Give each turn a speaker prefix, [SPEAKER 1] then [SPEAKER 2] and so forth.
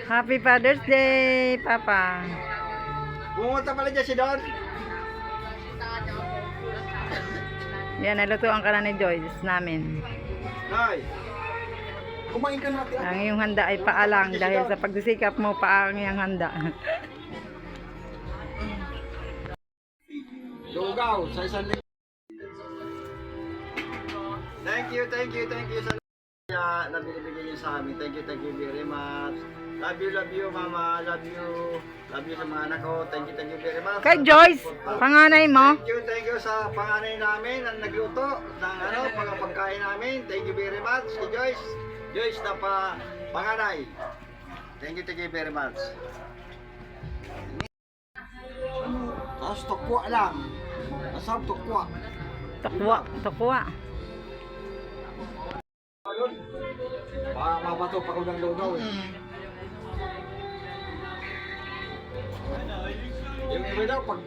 [SPEAKER 1] Happy Father's Day, Papa.
[SPEAKER 2] Pumunta pala dyan si Don.
[SPEAKER 1] Yan, nalutuan ka na ni Joyce namin.
[SPEAKER 2] Nay, kumain ka natin.
[SPEAKER 1] Ang iyong handa ay paalang dahil sa pagsisikap mo pa ang iyong handa.
[SPEAKER 2] Lugaw sa isang linggo. Thank you sa na binibigyan niyo sa amin. Thank you very much. Love you, mama. Love you sa mga anak ko. Thank you very much.
[SPEAKER 1] Kay Joyce, panganay mo.
[SPEAKER 2] Thank you sa panganay namin na nagluto ng mga pagkain namin. Thank you very much kay Joyce. Joyce na panganay. Thank you very much. Tapos tukwa lang. Masarap tukwa.
[SPEAKER 1] Tukwa.
[SPEAKER 2] Ayun. Mabato pa ko ng lugaw eh. Yung iba daw, pag